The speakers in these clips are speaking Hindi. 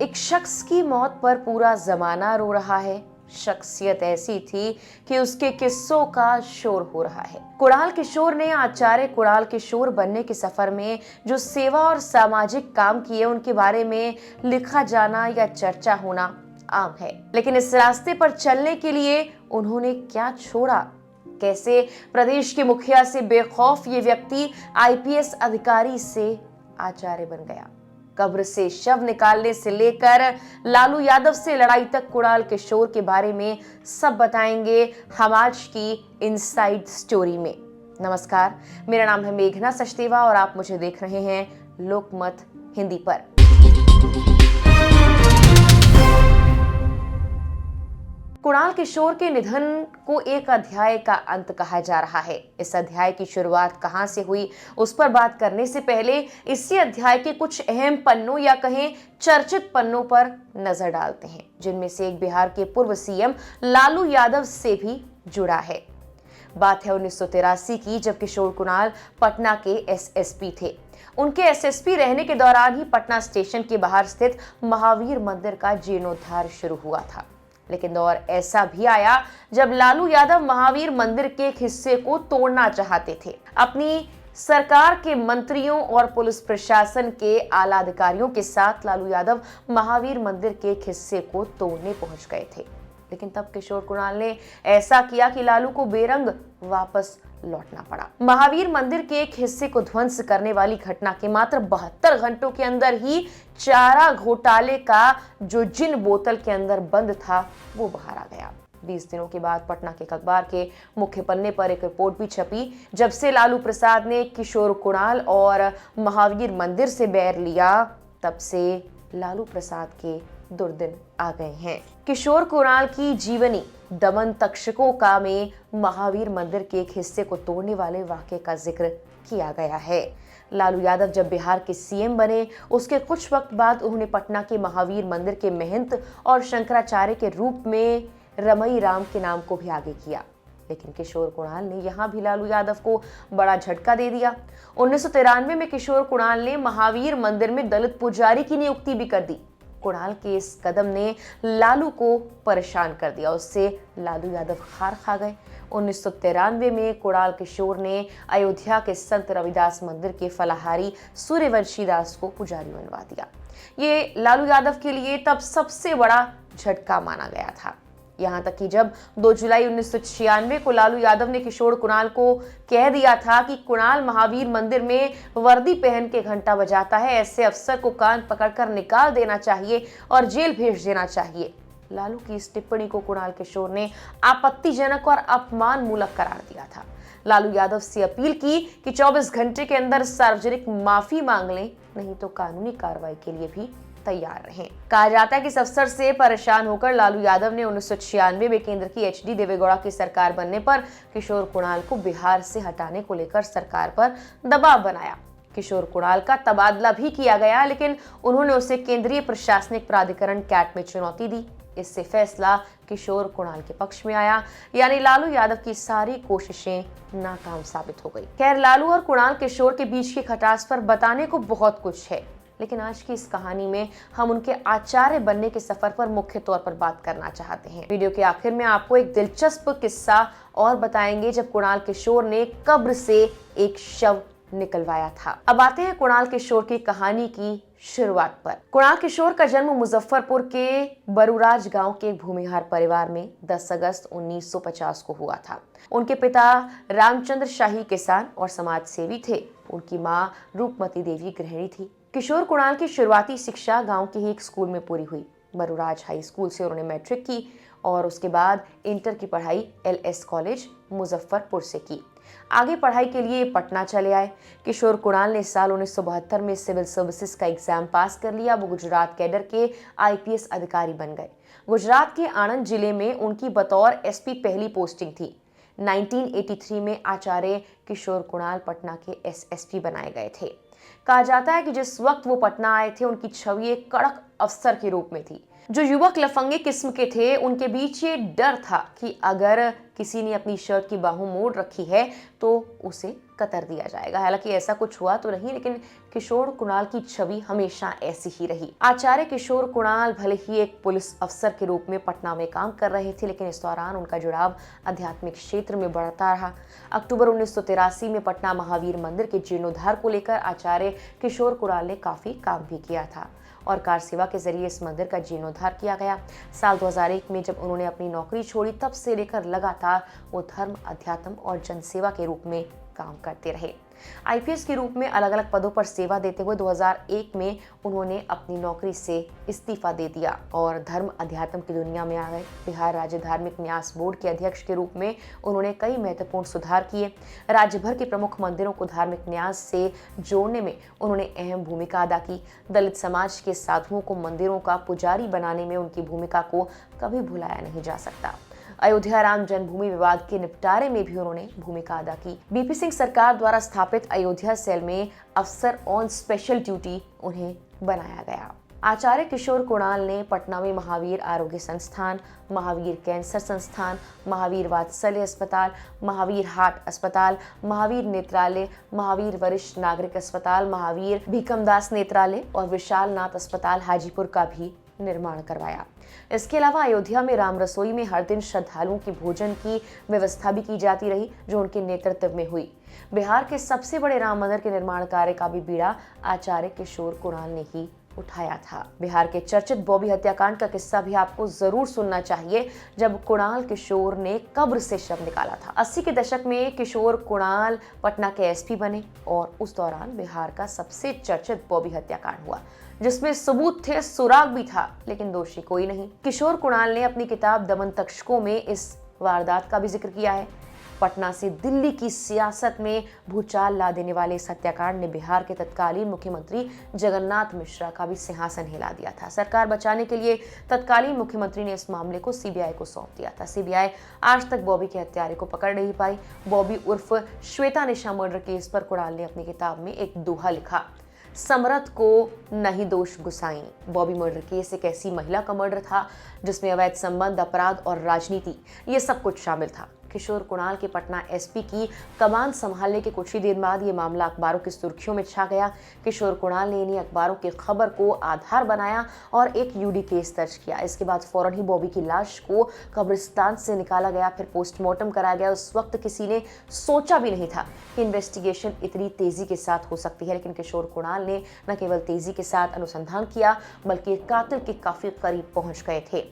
एक शख्स की मौत पर पूरा जमाना रो रहा है। शख्सियत ऐसी थी कि उसके किस्सों का शोर हो रहा है। कुणाल किशोर ने आचार्य कुणाल किशोर बनने के सफर में जो सेवा और सामाजिक काम किए, उनके बारे में लिखा जाना या चर्चा होना आम है। लेकिन इस रास्ते पर चलने के लिए उन्होंने क्या छोड़ा? कैसे प्रदेश के मुखिया से बेखौफ ये व्यक्ति आईपीएस अधिकारी से आचार्य बन गया? कब्र से शव निकालने से लेकर लालू यादव से लड़ाई तक कुणाल किशोर के बारे में सब बताएंगे हम आज की इनसाइड स्टोरी में। नमस्कार, मेरा नाम है मेघना सचदेवा और आप मुझे देख रहे हैं लोकमत हिंदी पर। कुणाल किशोर के निधन को एक अध्याय का अंत कहा जा रहा है। इस अध्याय की शुरुआत कहां से हुई, उस पर बात करने से पहले इसी अध्याय के कुछ अहम पन्नों या कहें चर्चित पन्नों पर नजर डालते हैं, जिनमें से एक बिहार के पूर्व सीएम लालू यादव से भी जुड़ा है। बात है 1983 की, जब किशोर कुणाल पटना के एसएसपी थे। उनके एसएसपी रहने के दौरान ही पटना स्टेशन के बाहर स्थित महावीर मंदिर का जीर्णोद्धार शुरू हुआ था। लेकिन दौर ऐसा भी आया जब लालू यादव महावीर मंदिर के एक हिस्से को तोड़ना चाहते थे। अपनी सरकार के मंत्रियों और पुलिस प्रशासन के आला अधिकारियों के साथ लालू यादव महावीर मंदिर के एक हिस्से को तोड़ने पहुंच गए थे। लेकिन तब किशोर कुणाल ने ऐसा किया कि लालू को बेरंग वापस लौटना पड़ा। महावीर मंदिर के एक हिस्से को ध्वंस करने वाली घटना के मात्र 72 घंटों के अंदर ही चारा घोटाले का जो जिन बोतल के अंदर बंद था वो बाहर आ गया। 20 दिनों के बाद पटना के एक अखबार के मुख्य पन्ने पर एक रिपोर्ट भी छपी। जब से लालू प्रसाद ने किशोर कुणाल और महावीर मंदिर से बैर लिया, तब से लालू प्रसाद के दुर्दिन आ गए हैं। किशोर कुणाल की जीवनी दमन तक्षकों में महावीर मंदिर के एक हिस्से को तोड़ने वाले वाकये का जिक्र किया गया है। लालू यादव जब बिहार के सीएम बने, उसके कुछ वक्त बाद उन्होंने पटना के महावीर मंदिर के महंत और शंकराचार्य के रूप में रमई राम के नाम को भी आगे किया। लेकिन किशोर कुणाल ने यहां भी लालू यादव को बड़ा झटका दे दिया। 1993 में किशोर कुणाल ने महावीर मंदिर में दलित पुजारी की नियुक्ति भी कर दी। कुणाल के इस कदम ने लालू को परेशान कर दिया, उससे लालू यादव हार खा गए। 1993 में कुणाल किशोर ने अयोध्या के संत रविदास मंदिर के फलाहारी सूर्यवंशी दास को पुजारी बनवा दिया। ये लालू यादव के लिए तब सबसे बड़ा झटका माना गया था। यहां तक कि जब 2 जुलाई 1996 को लालू यादव ने किशोर कुणाल को कह दिया था कि कुणाल महावीर मंदिर में वर्दी पहन के घंटा बजाता है, ऐसे अफसर को कान पकड़कर निकाल देना चाहिए और जेल भेज देना चाहिए। लालू की इस टिप्पणी को कुणाल किशोर ने आपत्तिजनक और अपमान मूलक करार दिया था। लालू यादव से अपील की कि 24 घंटे के अंदर सार्वजनिक माफी मांग लें, नहीं तो कानूनी कार्रवाई के लिए भी तैयार रहें। कहा जाता है कि इस अफसर से परेशान होकर लालू यादव ने 1996 में केंद्र की एचडी देवेगौड़ा की सरकार बनने पर किशोर कुणाल को बिहार से हटाने को लेकर सरकार पर दबाव बनाया। किशोर कुणाल का तबादला भी किया गया, लेकिन उन्होंने उसे केंद्रीय प्रशासनिक प्राधिकरण कैट में चुनौती दी। इससे फैसला किशोर कुणाल के पक्ष में आया, यानी लालू यादव की सारी कोशिशें नाकाम साबित हो गई। खैर, लालू और कुणाल किशोर के बीच की खटास पर बताने को बहुत कुछ है, लेकिन आज की इस कहानी में हम उनके आचार्य बनने के सफर पर मुख्य तौर पर बात करना चाहते हैं। वीडियो के आखिर में आपको एक दिलचस्प किस्सा और बताएंगे, जब कुणाल किशोर ने कब्र से एक शव निकलवाया था। अब आते हैं कुणाल किशोर की कहानी की शुरुआत पर। कुणाल किशोर का जन्म मुजफ्फरपुर के बरूराज गांव के एक भूमिहार परिवार में 10 अगस्त 1950 को हुआ था। उनके पिता रामचंद्र शाही किसान और समाज सेवी थे। उनकी मां रूपमती देवी गृहिणी थी। किशोर कुणाल की शुरुआती शिक्षा गांव के ही एक स्कूल में पूरी हुई। बरूराज हाई स्कूल से उन्होंने मैट्रिक की और उसके बाद इंटर की पढ़ाई एलएस कॉलेज मुजफ्फरपुर से की। आगे पढ़ाई के लिए पटना चले आए। किशोर कुणाल ने साल 1972 में सिविल सर्विसेज का एग्जाम पास कर लिया। वो गुजरात कैडर के आईपीएस अधिकारी बन गए। गुजरात के आणंद जिले में उनकी बतौर एसपी पहली पोस्टिंग थी। 1983 में आचार्य किशोर कुणाल पटना के एसएसपी बनाए गए थे। कहा जाता है कि जिस वक्त वो पटना आए थे, उनकी छवि एक कड़क अफसर के रूप में थी। जो युवक लफंगे किस्म के थे, उनके बीच ये डर था कि अगर किसी ने अपनी शर्ट की बाहों मोड़ रखी है तो उसे कतर दिया जाएगा। हालांकि ऐसा कुछ हुआ तो नहीं, लेकिन किशोर कुणाल की छवि हमेशा ऐसी ही रही। आचार्य किशोर कुणाल भले ही एक पुलिस अफसर के रूप में पटना में काम कर रहे थे, लेकिन इस दौरान उनका जुड़ाव आध्यात्मिक क्षेत्र में बढ़ता रहा। अक्टूबर 1983 में पटना महावीर मंदिर के जीर्णोद्धार को लेकर आचार्य किशोर कुणाल ने काफी काम भी किया था और कार सेवा के जरिए इस मंदिर का जीर्णोद्धार किया गया। साल 2001 में जब उन्होंने अपनी नौकरी छोड़ी, तब से लेकर लगातार वो धर्म, अध्यात्म और जनसेवा के रूप में काम करते रहे। आईपीएस के रूप में अलग अलग पदों पर सेवा देते हुए 2001 में उन्होंने अपनी नौकरी से इस्तीफा दे दिया और धर्म अध्यात्म की दुनिया में आ गए। बिहार राज्य धार्मिक न्यास बोर्ड के अध्यक्ष के रूप में उन्होंने कई महत्वपूर्ण सुधार किए। राज्य भर के प्रमुख मंदिरों को धार्मिक न्यास से जोड़ने में उन्होंने अहम भूमिका अदा की। दलित समाज के साधुओं को मंदिरों का पुजारी बनाने में उनकी भूमिका को कभी भुलाया नहीं जा सकता। अयोध्या राम जन्मभूमि विवाद के निपटारे में भी उन्होंने भूमिका अदा की। बीपी सिंह सरकार द्वारा स्थापित अयोध्या सेल में अफसर ऑन स्पेशल ड्यूटी उन्हें बनाया गया। आचार्य किशोर कुणाल ने पटना में महावीर आरोग्य संस्थान, महावीर कैंसर संस्थान, महावीर वात्सल्य अस्पताल, महावीर हार्ट अस्पताल, महावीर नेत्रालय, महावीर वरिष्ठ नागरिक अस्पताल, महावीर भीकमदास नेत्रालय और विशाल नाथ अस्पताल हाजीपुर का भी निर्माण करवाया। इसके अलावा अयोध्या में राम रसोई में हर दिन श्रद्धालुओं की भोजन की व्यवस्था भी की जाती रही, जो उनके नेतृत्व में हुई। बिहार के सबसे बड़े राम मंदिर के निर्माण कार्य का भी बीड़ा आचार्य किशोर कुणाल ने ही उठाया था। बिहार के चर्चित बॉबी हत्याकांड का किस्सा भी आपको जरूर सुनना चाहिए, जब कुणाल किशोर ने कब्र से शव निकाला था। 80 के दशक में किशोर कुणाल पटना के एसपी बने और उस दौरान बिहार का सबसे चर्चित बॉबी हत्याकांड हुआ, जिसमें सबूत थे, सुराग भी था, लेकिन दोषी कोई नहीं। किशोर कुणाल ने अपनी किताब दमन तक्षकों में इस वारदात का भी जिक्र किया है। पटना से दिल्ली की सियासत में भूचाल ला देने वाले इस हत्याकांड ने बिहार के तत्कालीन मुख्यमंत्री जगन्नाथ मिश्रा का भी सिंहासन हिला दिया था। सरकार बचाने के लिए तत्कालीन मुख्यमंत्री ने इस मामले को सीबीआई को सौंप दिया था। सीबीआई आज तक बॉबी के हत्यारे को पकड़ नहीं पाई। बॉबी उर्फ श्वेता निशा मर्डर केस पर कुणाल ने अपनी किताब में एक दोहा लिखा, समरथ को नहीं दोष गुसाई। बॉबी मर्डर केस एक ऐसी महिला का मर्डर था जिसमें अवैध संबंध, अपराध और राजनीति ये सब कुछ शामिल था। किशोर कुणाल के पटना एसपी की कमान संभालने के कुछ ही दिन बाद ये मामला अखबारों की सुर्खियों में छा गया। किशोर कुणाल ने इन्हीं अखबारों की खबर को आधार बनाया और एक यूडी केस दर्ज किया। इसके बाद फौरन ही बॉबी की लाश को कब्रिस्तान से निकाला गया, फिर पोस्टमार्टम कराया गया। उस वक्त किसी ने सोचा भी नहीं था कि इन्वेस्टिगेशन इतनी तेजी के साथ हो सकती है, लेकिन किशोर कुणाल ने न केवल तेजी के साथ अनुसंधान किया, बल्कि कातिल के काफी करीब पहुंच गए थे।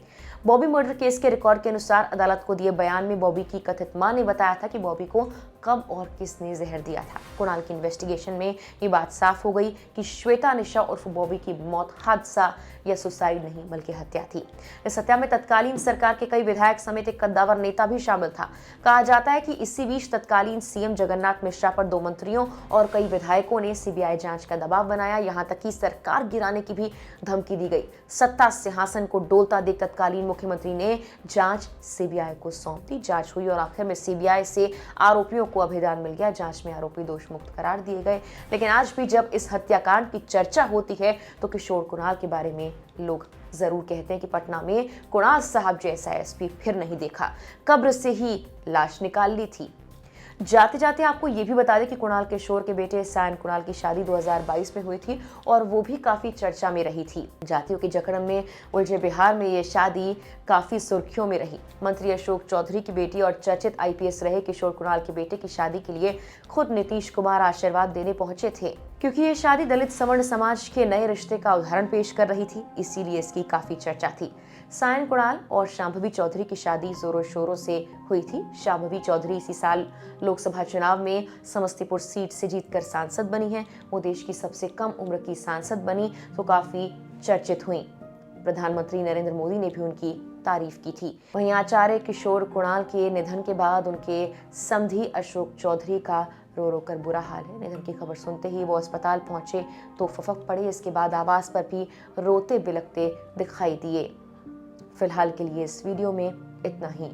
बॉबी मर्डर केस के रिकॉर्ड के अनुसार अदालत को दिए बयान में बॉबी की कथित मां ने बताया था कि बॉबी को कब और किसने जहर दिया था। कुणाल की इन्वेस्टिगेशन में ये बात साफ हो गई कि श्वेता निशा उर्फ बॉबी की मौत हादसा या सुसाइड नहीं बल्कि हत्या थी। इस हत्या में तत्कालीन सरकार के कई विधायक समेत एक कद्दावर नेता भी शामिल था। कहा जाता है कि इसी बीच तत्कालीन सीएम जगन्नाथ मिश्रा पर 2 मंत्रियों और कई विधायकों ने सीबीआई जांच का दबाव बनाया, यहाँ तक कि सरकार गिराने की भी धमकी दी गई। सत्ता सिंहासन को डोलता देख तत्कालीन मुख्यमंत्री ने जांच सीबीआई को सौंप दी। जांच हुई और आखिर में सीबीआई से आरोपियों को अभेदान मिल गया। जांच में आरोपी दोष मुक्त करार दिए गए। लेकिन आज भी जब इस हत्याकांड की चर्चा होती है तो किशोर कुणाल के बारे में लोग जरूर कहते हैं कि पटना में कुणाल साहब जैसा एसपी फिर नहीं देखा, कब्र से ही लाश निकाल ली थी। जाते जाते आपको ये भी बता दें कि कुणाल किशोर के बेटे सायन कुणाल की शादी 2022 में हुई थी और वो भी काफी चर्चा में रही थी। जातियों की जकड़ में उलझे बिहार में ये शादी काफी सुर्खियों में रही। मंत्री अशोक चौधरी की बेटी और चर्चित आईपीएस रहे किशोर कुणाल के बेटे की शादी के लिए खुद नीतीश कुमार आशीर्वाद देने पहुंचे थे, क्योंकि ये शादी दलित सवर्ण समाज के नए रिश्ते का उदाहरण पेश कर रही थी, इसीलिए इसकी काफी चर्चा थी। सायन कुणाल और शांभवी चौधरी की शादी जोरों शोरों से हुई थी। शांभवी चौधरी इसी साल लोकसभा चुनाव में समस्तीपुर सीट से जीतकर सांसद बनी हैं। वो देश की सबसे कम उम्र की सांसद बनी तो काफी चर्चित हुई। प्रधानमंत्री नरेंद्र मोदी ने भी उनकी तारीफ की थी। वहीं आचार्य किशोर कुणाल के निधन के बाद उनके समधी अशोक चौधरी का रो रो कर बुरा हाल है। निधन की खबर सुनते ही वो अस्पताल पहुंचे तो फफक पड़े। इसके बाद आवास पर भी रोते बिलखते दिखाई दिए। फिलहाल के लिए इस वीडियो में इतना ही।